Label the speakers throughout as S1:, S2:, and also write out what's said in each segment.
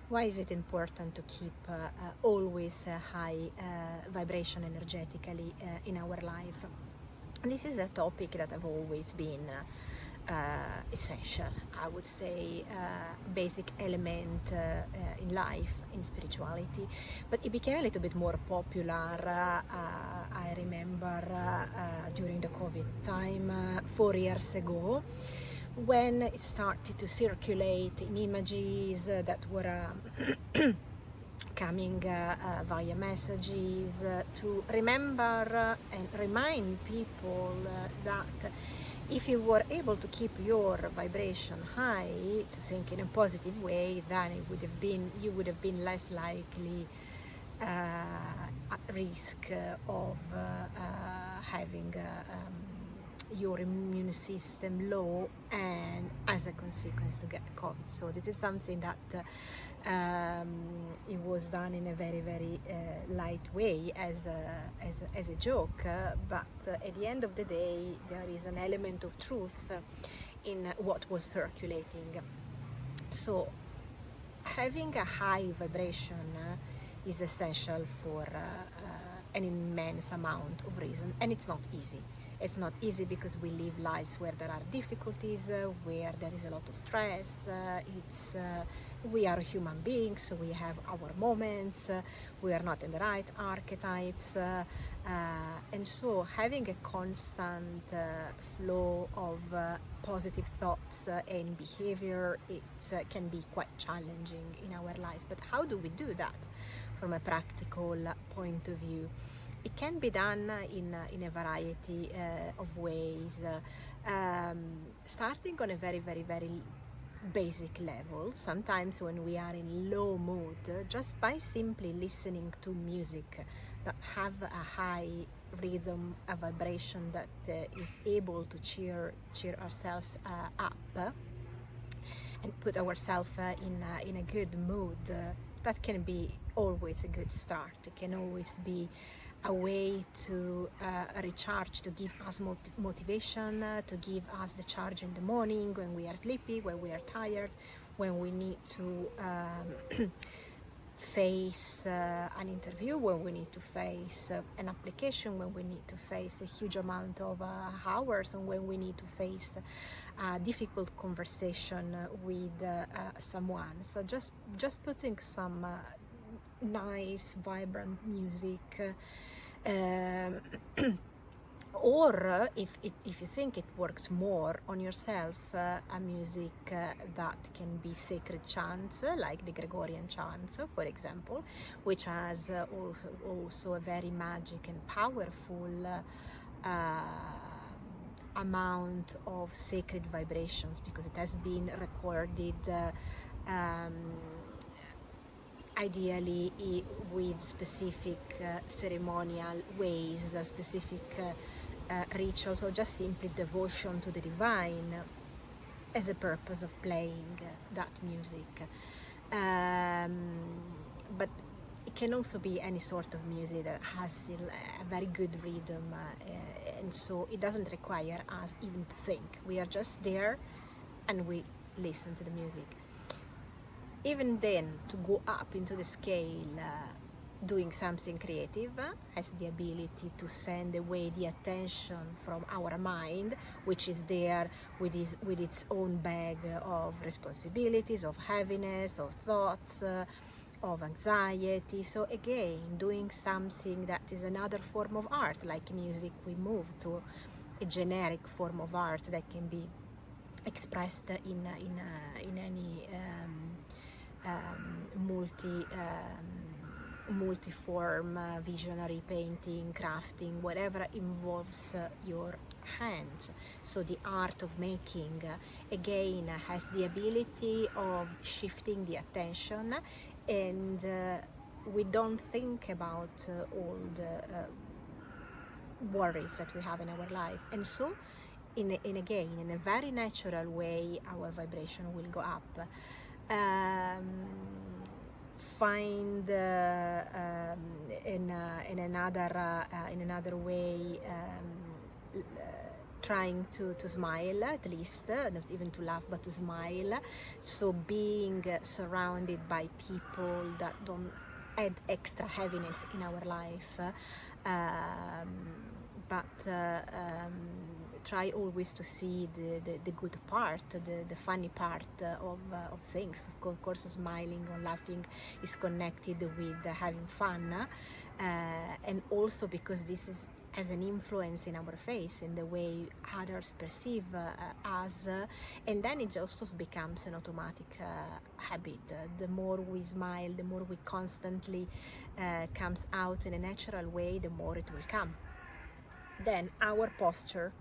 S1: Why is it important to keep always a high vibration energetically in our life? This is a topic that have always been essential, I would say, basic element in life, in spirituality, but it became a little bit more popular. I remember during the COVID time 4 years ago, when it started to circulate in images that were coming via messages to remember and remind people that if you were able to keep your vibration high, to think in a positive way, then you would have been less likely at risk of having your immune system low, and as a consequence to get COVID. So this is something that it was done in a very, very light way as a joke, but at the end of the day there is an element of truth in what was circulating. So having a high vibration is essential for an immense amount of reasons, and it's not easy. It's not easy because we live lives where there are difficulties, where there is a lot of stress. We are human beings, so we have our moments. We are not in the right archetypes, and so having a constant flow of positive thoughts and behavior, it can be quite challenging in our life. But how do we do that from a practical point of view? It can be done in a variety of ways, starting on a very, very, very basic level. Sometimes when we are in low mood, just by simply listening to music that have a high rhythm, a vibration that is able to cheer ourselves up and put ourselves in a good mood, that can be always a good start. It can always be a way to recharge, to give us motivation, to give us the charge in the morning when we are sleepy, when we are tired, when we need to face an interview, when we need to face an application, when we need to face a huge amount of hours, and when we need to face a difficult conversation with someone. So just putting some nice, vibrant music, or if you think it works more on yourself, a music that can be sacred chants, like the Gregorian chants, for example, which has also a very magic and powerful amount of sacred vibrations, because it has been recorded ideally with specific ceremonial ways, specific rituals, or just simply devotion to the divine as a purpose of playing that music. But it can also be any sort of music that has still a very good rhythm, and so it doesn't require us even to think. We are just there and we listen to the music. Even then, to go up into the scale, doing something creative has the ability to send away the attention from our mind, which is there with its own bag of responsibilities, of heaviness, of thoughts, of anxiety. So again, doing something that is another form of art, like music, we move to a generic form of art that can be expressed in any multi-form, visionary painting, crafting, whatever involves your hands. So the art of making, again, has the ability of shifting the attention, and we don't think about all the worries that we have in our life, and so in a very natural way, our vibration will go up. Find in another way, trying to smile, at least, not even to laugh, but to smile. So being surrounded by people that don't add extra heaviness in our life, but try always to see the good part, the funny part of things. Of course, smiling or laughing is connected with having fun, and also because this is has an influence in our face, in the way others perceive us, and then it also becomes an automatic habit. The more we smile, the more we constantly comes out in a natural way, the more it will come. Then our posture,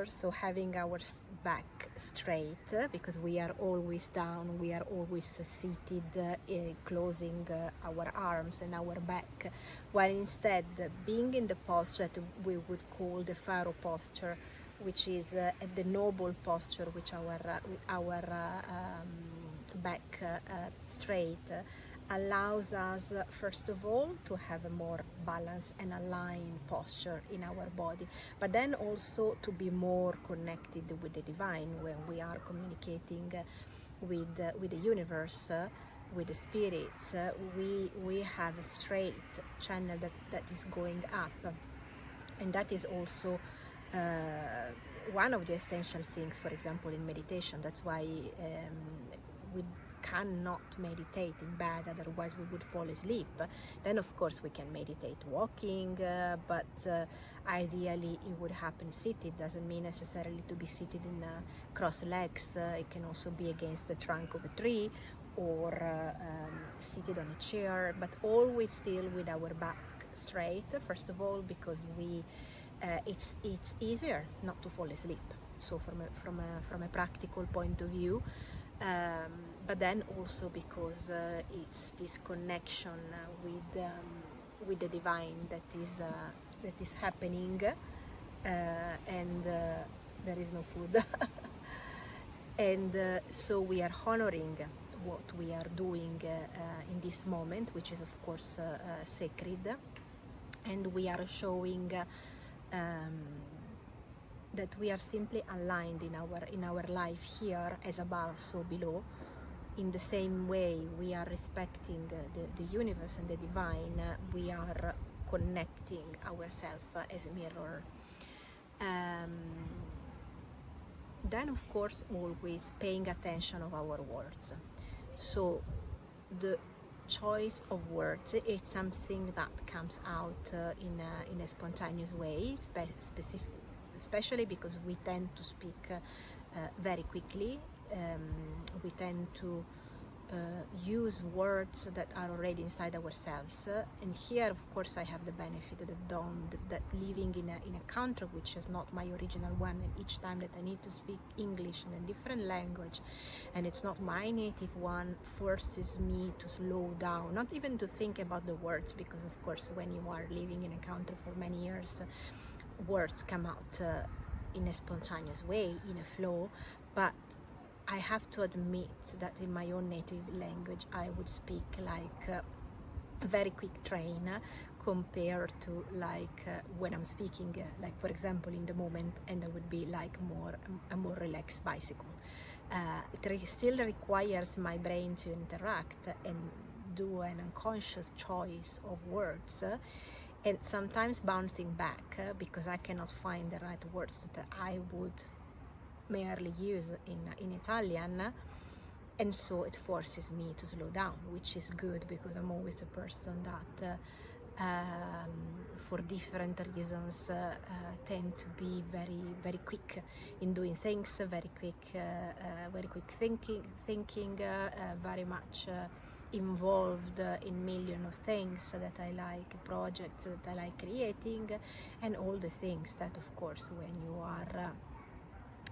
S1: so having our back straight, because we are always down, we are always seated, closing our arms and our back, while instead being in the posture that we would call the pharaoh posture, which is the noble posture, which our back straight, allows us, first of all, to have a more balanced and aligned posture in our body, but then also to be more connected with the divine when we are communicating with the universe, with the spirits. We have a straight channel that is going up, and that is also one of the essential things, for example, in meditation. That's why we cannot meditate in bed, otherwise we would fall asleep. Then of course we can meditate walking, but ideally it would happen seated. Doesn't mean necessarily to be seated in cross legs. It can also be against the trunk of a tree, or seated on a chair, but always still with our back straight, first of all, because it's easier not to fall asleep, so from a practical point of view, but then also because it's this connection with the divine that is happening, and there is no food and so we are honoring what we are doing in this moment, which is of course sacred, and we are showing that we are simply aligned in our life here, as above so below. In the same way we are respecting the universe and the divine, we are connecting ourselves as a mirror. Then of course always paying attention of our words. So the choice of words, it's something that comes out in a spontaneous way, especially because we tend to speak very quickly. We tend to use words that are already inside ourselves, and here of course I have the benefit that living in a country which is not my original one, and each time that I need to speak English in a different language and it's not my native one, forces me to slow down, not even to think about the words, because of course when you are living in a country for many years, words come out in a spontaneous way, in a flow. But I have to admit that in my own native language I would speak like a very quick train compared to like when I'm speaking like for example in the moment, and I would be like a more relaxed bicycle. It still requires my brain to interact and do an unconscious choice of words, and sometimes bouncing back because I cannot find the right words that I would merely use in Italian, and so it forces me to slow down, which is good because I'm always a person that for different reasons tend to be very very quick in doing things, very quick thinking, very much involved in million of things that I like, projects that I like creating, and all the things that of course when you are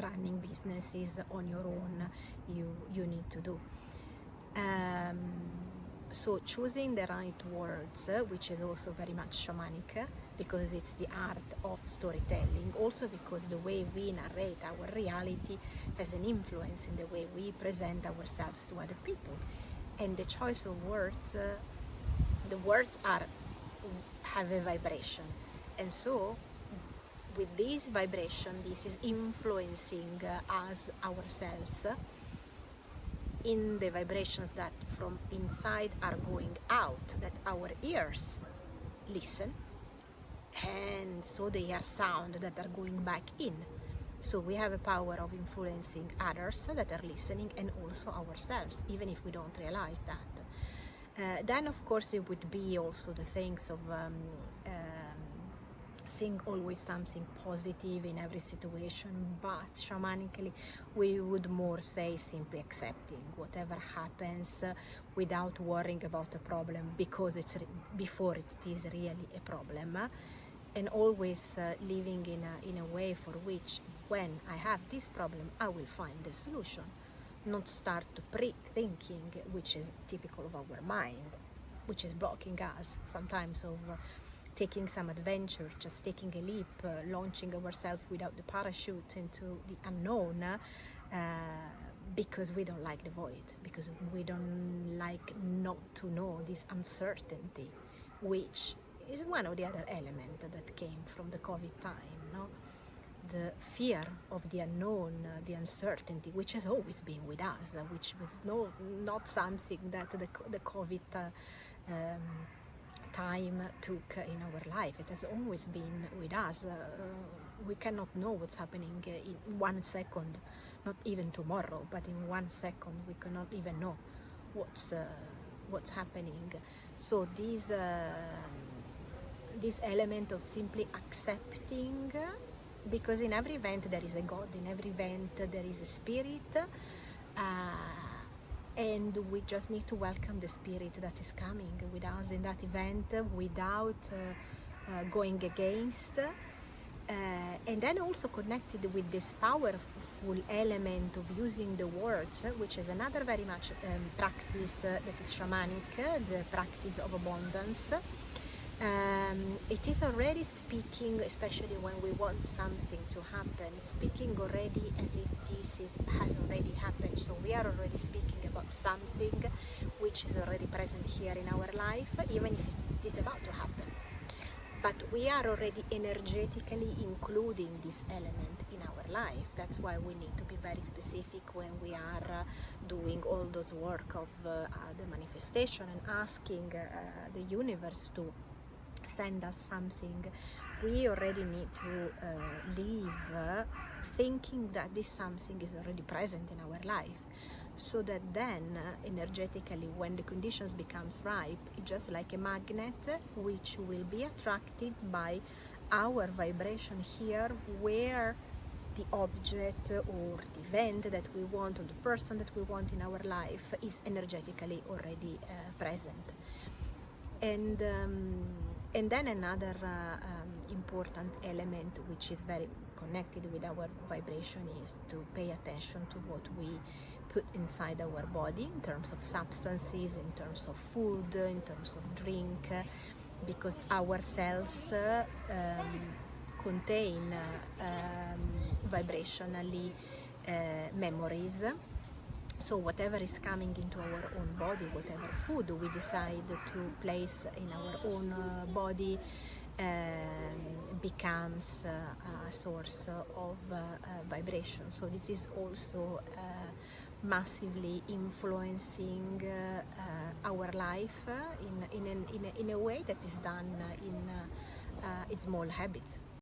S1: running businesses on your own you need to do. So choosing the right words, which is also very much shamanic, because it's the art of storytelling, also because the way we narrate our reality has an influence in the way we present ourselves to other people. And the choice of words, the words have a vibration, and so with this vibration, this is influencing us ourselves in the vibrations that from inside are going out, that our ears listen, and so they are sound that are going back in. So we have a power of influencing others that are listening, and also ourselves, even if we don't realize that. Then of course it would be also the things of seeing always something positive in every situation, but shamanically we would more say simply accepting whatever happens without worrying about a problem, because it's before it is really a problem, and always living in a way for which when I have this problem I will find the solution, not start to pre-thinking, which is typical of our mind, which is blocking us sometimes of taking some adventure, just taking a leap, launching ourselves without the parachute into the unknown, because we don't like the void, because we don't like not to know this uncertainty, which is one of the other elements that came from the COVID time, no? The fear of the unknown, the uncertainty, which has always been with us, which was not something that the COVID time took in our life. It has always been with us. We cannot know what's happening in 1 second, not even tomorrow, but in 1 second we cannot even know what's happening. So this element of simply accepting, because in every event there is a God, in every event there is a spirit, and we just need to welcome the spirit that is coming with us in that event without going against, and then also connected with this powerful element of using the words, which is another very much practice that is shamanic, the practice of abundance. It is already speaking, especially when we want something to happen, speaking already as if this has already happened. So we are already speaking about something which is already present here in our life, even if it's about to happen. But we are already energetically including this element in our life. That's why we need to be very specific when we are doing all those work of the manifestation and asking the universe to send us something. We already need to live thinking that this something is already present in our life, so that then energetically, when the conditions becomes ripe, it's just like a magnet which will be attracted by our vibration here, where the object or the event that we want, or the person that we want in our life is energetically already present. And then another important element which is very connected with our vibration is to pay attention to what we put inside our body in terms of substances, in terms of food, in terms of drink, because our cells contain vibrationally memories. So whatever is coming into our own body, whatever food we decide to place in our own body, becomes a source of vibration. So this is also massively influencing our life in a way that is done in small habits.